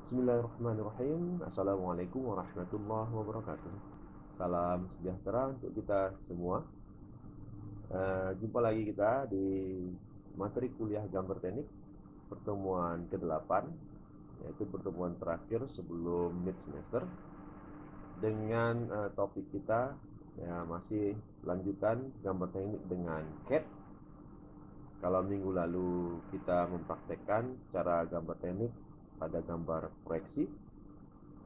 Bismillahirrahmanirrahim. Assalamualaikum warahmatullahi wabarakatuh. Salam sejahtera untuk kita semua. Jumpa lagi kita di materi kuliah gambar teknik pertemuan ke-8, yaitu pertemuan terakhir sebelum mid semester, dengan topik kita ya masih lanjutan gambar teknik dengan CAD. Kalau minggu lalu kita mempraktekkan cara gambar teknik pada gambar proyeksi,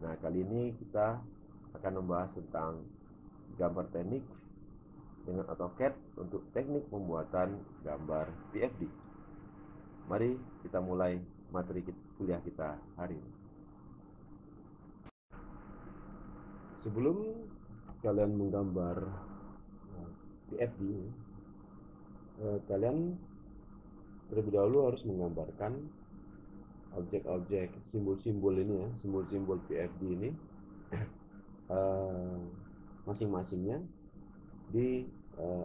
nah kali ini kita akan membahas tentang gambar teknik dengan AutoCAD untuk teknik pembuatan gambar PFD. Mari kita mulai materi kuliah kita hari ini. Sebelum kalian menggambar PFD, kalian terlebih dahulu harus menggambarkan objek-objek, simbol-simbol ini ya, simbol-simbol PFD ini masing-masingnya di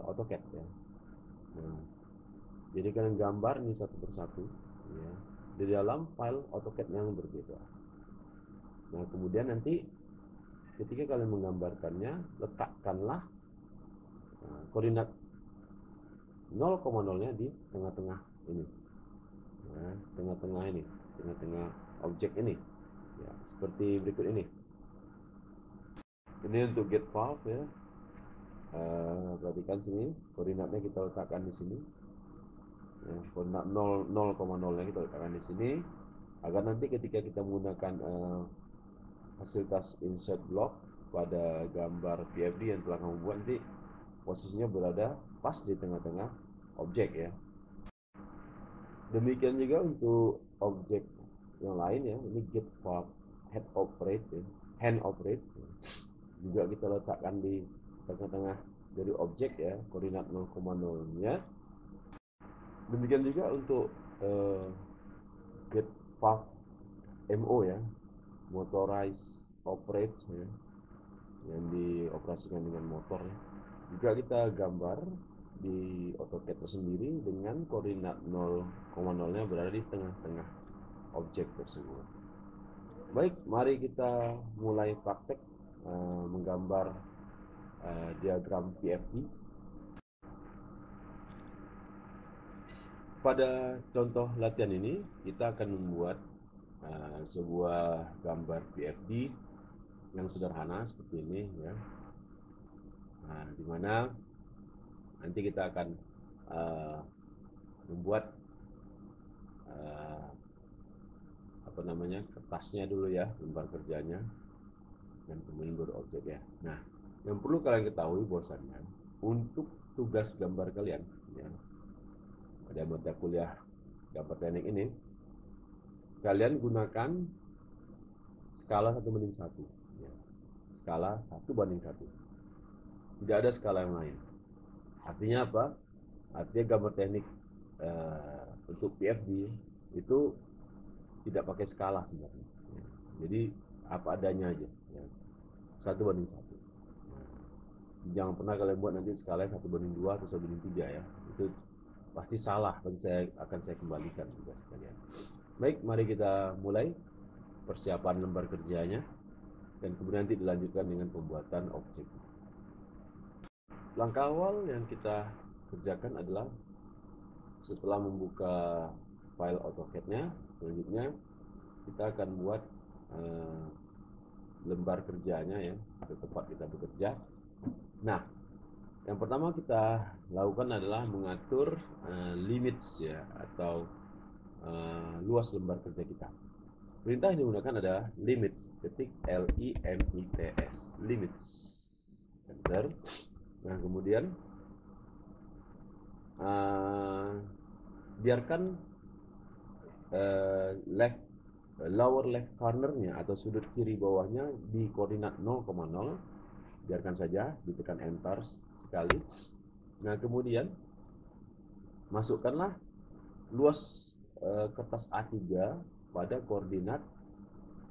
AutoCAD ya. Nah, jadi kalian gambar ini satu persatu ya, di dalam file AutoCAD yang berbeda. Nah, kemudian nanti ketika kalian menggambarkannya, letakkanlah koordinat 0,0-nya di tengah-tengah ini. Nah, tengah-tengah ini, tengah-tengah objek ini. Ya, seperti berikut ini. Ini untuk get valve ya. Perhatikan sini, koordinatnya kita letakkan di sini. Ya, koordinat 0,0-nya kita letakkan di sini, agar nanti ketika kita menggunakan fasilitas insert block pada gambar PFD yang telah kamu buat, nanti posisinya berada pas di tengah-tengah objek ya. Demikian juga untuk objek yang lain ya. Ini get valve head operate ya. Hand operate juga kita letakkan di tengah-tengah dari objek ya, koordinat 0,0-nya. Demikian juga untuk get valve MO ya, motorized operate ya, yang dioperasikan dengan motor ya. Juga kita gambar di AutoCAD tersendiri dengan koordinat 0,0-nya berada di tengah-tengah objek tersebut. Baik, mari kita mulai praktek menggambar diagram PFD. Pada contoh latihan ini kita akan membuat sebuah gambar PFD yang sederhana seperti ini ya. Nah, dimana nanti kita akan membuat kertasnya dulu ya, lembar kerjanya, dan kemudian berobjek ya. Nah, yang perlu kalian ketahui bahwasannya untuk tugas gambar kalian ya, pada mata kuliah gambar teknik ini, kalian gunakan skala 1:1 ya. Skala 1:1, tidak ada skala yang lain. Artinya apa? Artinya gambar teknik untuk PFD itu tidak pakai skala sebenarnya ya. Jadi apa adanya aja ya. 1:1. Nah, jangan pernah kalian buat nanti skala 1:2 atau 1:3 ya. Itu pasti salah, dan akan saya kembalikan juga sekalian. Baik, mari kita mulai persiapan lembar kerjanya, dan kemudian nanti dilanjutkan dengan pembuatan objek. Langkah awal yang kita kerjakan adalah setelah membuka file AutoCAD-nya, selanjutnya kita akan buat lembar kerjanya ya, atau tempat kita bekerja. Nah, yang pertama kita lakukan adalah mengatur limits ya, atau luas lembar kerja kita. Perintah yang digunakan adalah limits, ketik LIMITS, limits, enter. Nah, kemudian biarkan lower left cornernya atau sudut kiri bawahnya di koordinat 0,0, biarkan saja, ditekan enter sekali. Nah, kemudian masukkanlah luas kertas A3 pada koordinat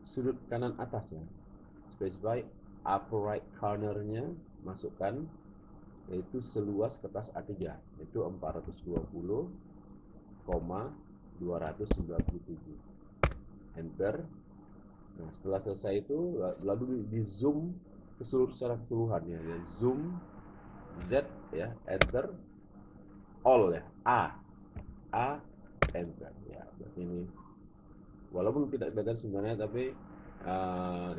sudut kanan atas ya. Specify upper right cornernya, masukkan, yaitu seluas kertas A3, yaitu 420,297. Enter. Nah, setelah selesai itu lalu di zoom ke secara keseluruhan ya, zoom Z ya, enter all ya, A enter ya. Berarti ini walaupun tidak kelihatan sebenarnya, tapi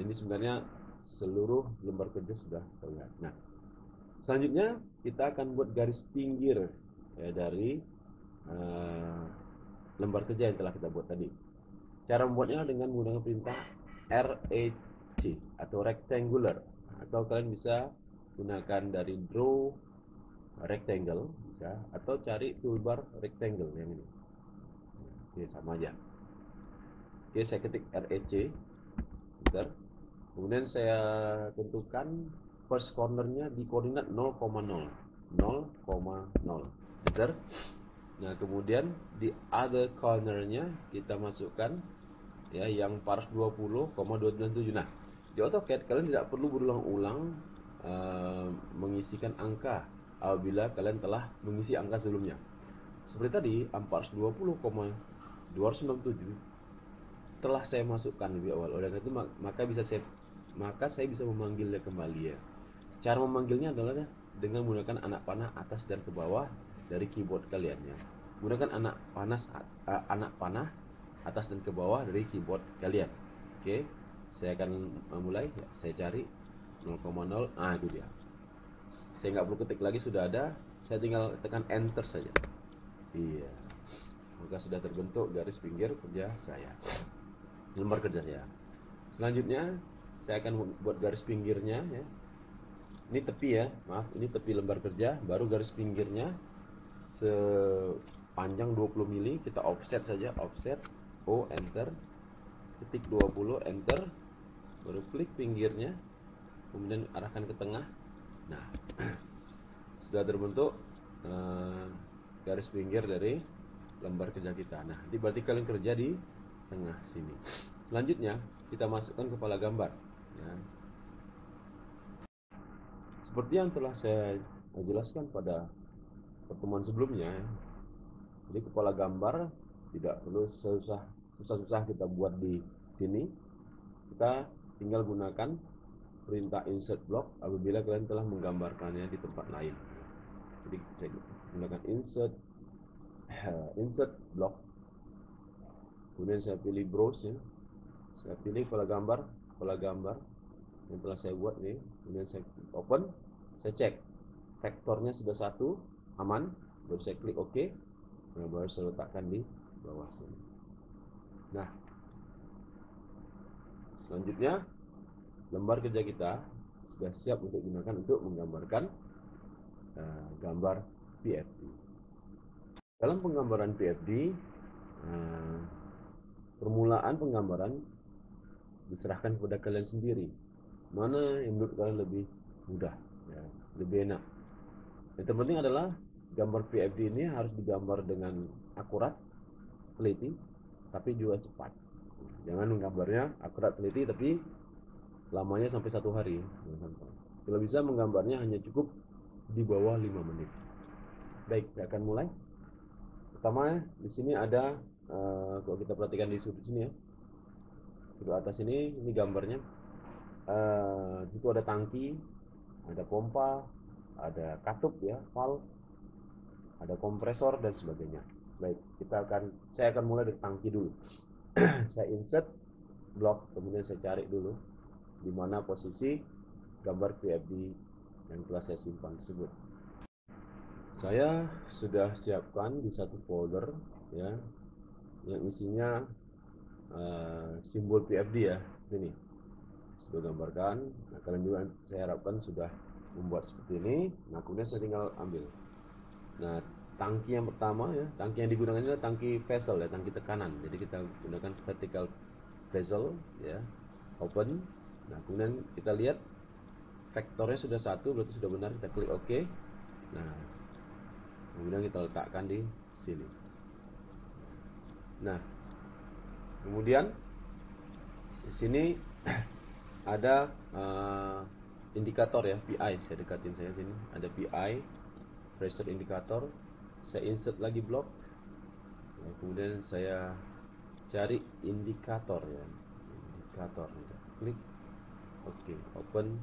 ini sebenarnya seluruh lembar kerja sudah terlihat. Nah, selanjutnya kita akan buat garis pinggir ya dari lembar kerja yang telah kita buat tadi. Cara membuatnya dengan menggunakan perintah REC atau rectangular, atau kalian bisa gunakan dari draw rectangle bisa, atau cari toolbar rectangle yang ini. Oke, sama aja. Oke, saya ketik REC, bentar. Kemudian saya tentukan first cornernya di koordinat 0,0, 0,0, enter. Nah, kemudian di other cornernya kita masukkan ya yang pars 20,297. Nah, di AutoCAD kalian tidak perlu berulang-ulang mengisikan angka apabila kalian telah mengisi angka sebelumnya. Seperti tadi, pars 20,297 telah saya masukkan lebih awal. Oleh karena itu maka saya bisa memanggilnya kembali ya. Cara memanggilnya adalah dengan menggunakan anak panah atas dan ke bawah dari keyboard kalian ya. Gunakan anak panah atas dan ke bawah dari keyboard kalian. Oke, saya akan mulai ya. Saya cari 0,0. Ah, itu dia. Saya nggak perlu ketik lagi, sudah ada. Saya tinggal tekan enter saja. Iya, maka sudah terbentuk garis pinggir kerja saya, lembar kerja saya. Selanjutnya saya akan buat garis pinggirnya ya. Ini tepi ya, maaf, ini tepi lembar kerja, baru garis pinggirnya sepanjang 20 mili, kita offset saja, offset, O, enter, titik 20, enter, baru klik pinggirnya, kemudian arahkan ke tengah. Nah, sudah terbentuk garis pinggir dari lembar kerja kita. Nah, ini berarti kalian kerja di tengah sini. Selanjutnya kita masukkan kepala gambar ya. Seperti yang telah saya jelaskan pada pertemuan sebelumnya, jadi kepala gambar tidak perlu susah-susah kita buat di sini. Kita tinggal gunakan perintah insert block apabila kalian telah menggambarkannya di tempat lain. Jadi saya gunakan insert block, kemudian saya pilih browse ya. Saya pilih kepala gambar yang telah saya buat nih, kemudian saya open, saya cek vektornya sudah satu, aman, baru saya klik OK. Nah, baru saya letakkan di bawah sini. Nah, selanjutnya lembar kerja kita sudah siap untuk digunakan untuk menggambarkan gambar PFD. Dalam penggambaran PFD, permulaan penggambaran diserahkan kepada kalian sendiri. Mana yang menurut kalian lebih mudah, ya, lebih enak. Yang terpenting adalah gambar PFD ini harus digambar dengan akurat, teliti, tapi juga cepat. Jangan menggambarnya akurat, teliti, tapi lamanya sampai 1 hari. Kalau bisa menggambarnya hanya cukup di bawah 5 menit. Baik, saya akan mulai. Pertama, di sini ada, kalau kita perhatikan di sudut sini ya, sudut atas ini gambarnya. Itu ada tangki, ada pompa, ada katup ya, valve, ada kompresor dan sebagainya. Baik, saya akan mulai dari tangki dulu. Saya insert blok, kemudian saya cari dulu di mana posisi gambar PFD yang telah saya simpan tersebut. Saya sudah siapkan di satu folder ya, yang isinya simbol PFD ya, ini sudah gambarkan. Nah, kalian juga saya harapkan sudah membuat seperti ini. Nah, kemudian saya tinggal ambil. Nah, tangki yang pertama ya, tangki yang digunakan adalah tangki vessel ya, tangki tekanan. Jadi kita gunakan vertical vessel ya, open. Nah, kemudian kita lihat vektornya sudah satu, berarti sudah benar, kita klik OK. Nah, kemudian kita letakkan di sini. Nah, kemudian di sini ada indikator ya, PI. Saya dekatin saya sini, ada PI, pressure indikator. Saya insert lagi blok. Nah, kemudian saya cari indikator ya, indikator. Klik oke, open.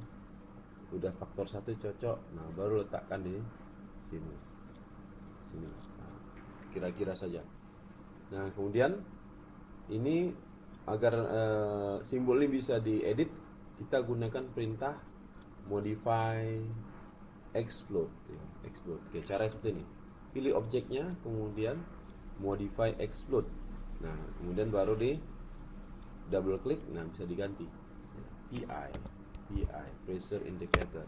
Udah faktor 1 cocok. Nah, baru letakkan di sini. Nah, kira-kira saja. Nah, kemudian ini agar simbol ini bisa diedit, kita gunakan perintah modify explode. Explode. Oke, cara seperti ini. Pilih objeknya, kemudian modify explode. Nah, kemudian baru di double klik, nah bisa diganti PI pressure indicator.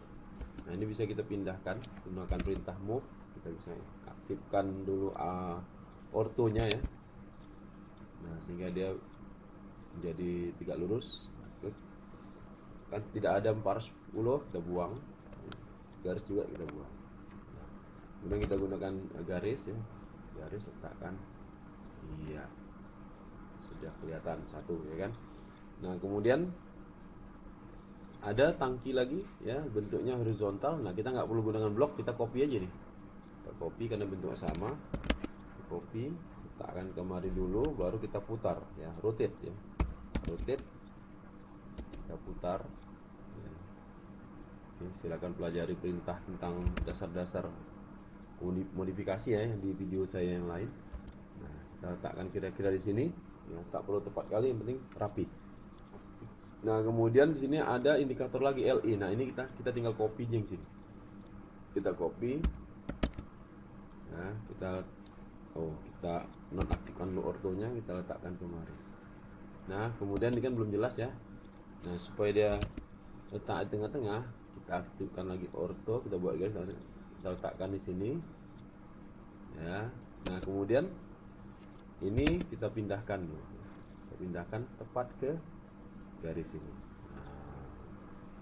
Nah, ini bisa kita pindahkan menggunakan perintah move. Kita bisa aktifkan dulu ortonya ya. Nah, sehingga dia menjadi tegak lurus. Kan tidak ada 410, kita buang. Garis juga kita buang. Nah, kemudian kita gunakan garis ya. Garis letakkan. Iya. Sudah kelihatan satu ya kan. Nah, kemudian ada tangki lagi ya, bentuknya horizontal. Nah, kita nggak perlu gunakan blok, kita copy aja nih. Kita copy karena bentuknya sama. Copy, letakkan kemari dulu, baru kita putar ya, rotate ya. Rotate, kita putar ya. Oke, silakan pelajari perintah tentang dasar-dasar modifikasi ya di video saya yang lain. Nah, kita letakkan kira-kira di sini ya, tak perlu tepat kali, yang penting rapi. Nah, kemudian di sini ada indikator lagi LI. Nah, ini kita tinggal copy aja sini. Kita copy. Nah, kita nonaktifkan dulu ortonya, kita letakkan kemari. Nah, kemudian ini kan belum jelas ya. Nah, supaya dia letak di tengah-tengah, kita aktifkan lagi orto, kita buat garis, kita letakkan di sini. Ya. Nah, kemudian ini kita pindahkan dulu. Kita pindahkan tepat ke garis ini. Nah,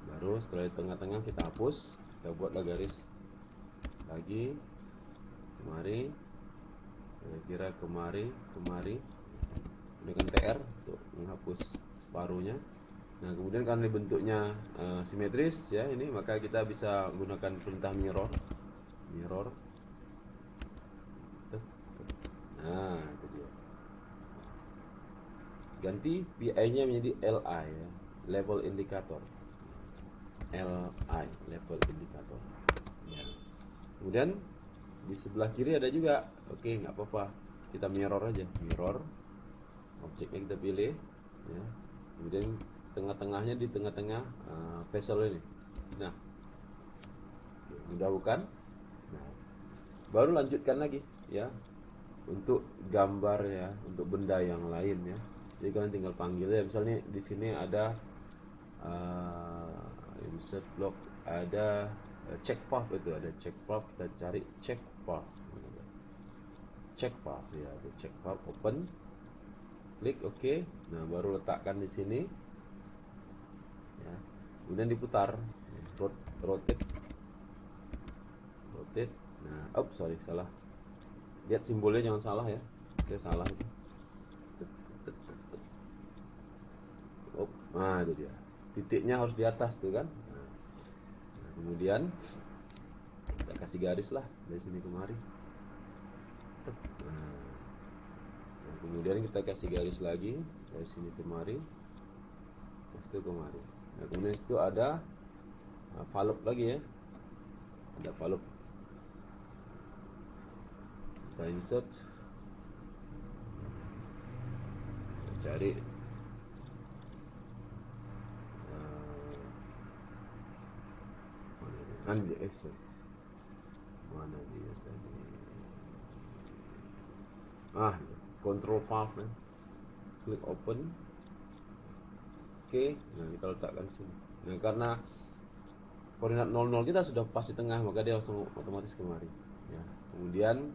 baru setelah di tengah-tengah kita hapus, kita buatlah garis lagi kemari, kira-kira kemari dengan TR untuk menghapus separuhnya. Nah, kemudian karena bentuknya simetris ya ini, maka kita bisa menggunakan perintah mirror. Nah, itu dia. Ganti PI-nya menjadi LI ya, level indicator. LI, level indicator. Ya. Kemudian di sebelah kiri ada juga. Oke, nggak apa-apa. Kita mirror aja, mirror. Objeknya kita pilih ya. Kemudian tengah-tengahnya di tengah-tengah vessel ini. Nah, mudah bukan? Nah, baru lanjutkan lagi ya untuk gambar ya, untuk benda yang lain ya. Jadi kalian tinggal panggil ya. Misalnya di sini ada insert block, ada check path, itu ada check path, kita cari check path. Check path ya, ada check path, open, klik OK. Nah, baru letakkan di sini ya. Kemudian diputar, rotate. Nah, sorry, salah. Lihat simbolnya, jangan salah ya. Saya salah itu. Nah, itu dia. Titiknya harus di atas tuh kan. Nah, kemudian kita kasih garis lah dari sini kemari. Nah, kemudian kita kasih garis lagi dari sini kemari. Itu kemari. Nah, kemudian itu ada valve lagi ya. Ada valve. Kita insert. Kita cari mana dia tadi? Control valve ya. Klik open. Oke, nah kita letakkan sini. Nah, karena koordinat 00 kita sudah pasti tengah, maka dia langsung otomatis kemari ya. Kemudian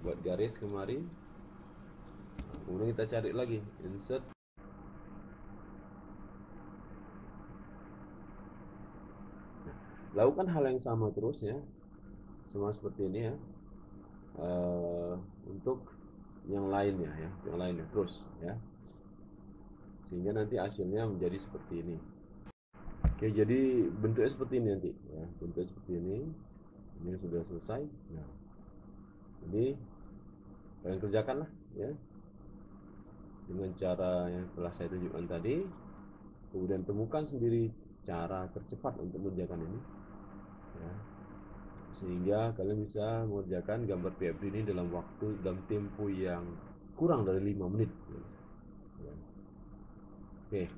buat garis kemari. Nah, kemudian kita cari lagi insert. Nah, lakukan hal yang sama terus ya, sama seperti ini ya, untuk yang lainnya ya, yang lainnya terus ya, sehingga nanti hasilnya menjadi seperti ini. Oke, jadi bentuknya seperti ini nanti ya, bentuknya seperti ini. Ini sudah selesai. Nah, ini kalian kerjakan lah ya. dengan cara yang telah saya tunjukkan tadi. Kemudian temukan sendiri cara tercepat untuk mengerjakan ini, ya, sehingga kalian bisa mengerjakan gambar PFD ini dalam tempo yang kurang dari 5 menit, ya. Oke.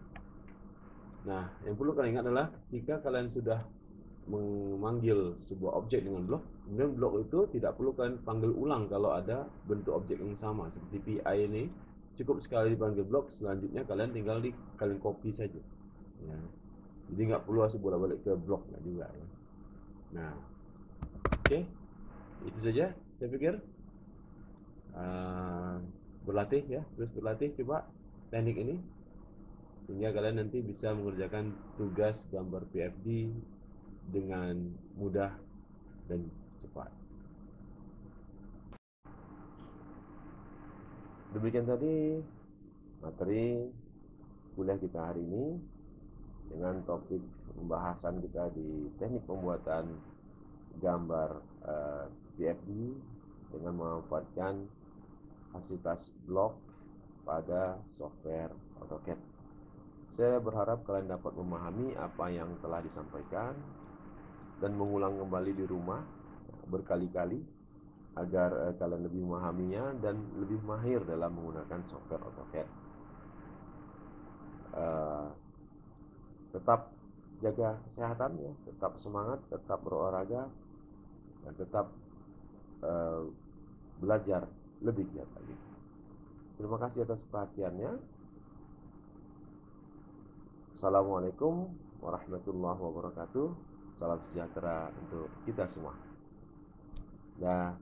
Nah, yang perlu kalian ingat adalah jika kalian sudah memanggil sebuah objek dengan blok, kemudian blok itu tidak perlu kalian panggil ulang kalau ada bentuk objek yang sama. Seperti PI ini, cukup sekali dipanggil blok, selanjutnya kalian tinggal kalian copy saja, ya. Jadi nggak perlu harus bolak-balik ke blok, nggak juga, ya. Nah, oke, itu saja saya pikir. uh, Berlatih ya, terus berlatih coba teknik ini sehingga kalian nanti bisa mengerjakan tugas gambar PFD dengan mudah dan cepat. Demikian tadi materi kuliah kita hari ini dengan topik pembahasan kita di teknik pembuatan gambar PFD dengan memanfaatkan fasilitas blok pada software AutoCAD. Saya berharap kalian dapat memahami apa yang telah disampaikan dan mengulang kembali di rumah berkali-kali agar kalian lebih memahaminya dan lebih mahir dalam menggunakan software AutoCAD. Tetap jaga kesehatan ya, tetap semangat, tetap berolahraga, dan tetap belajar lebih giat lagi. Terima kasih atas perhatiannya. Assalamualaikum warahmatullahi wabarakatuh. Salam sejahtera untuk kita semua. Dah.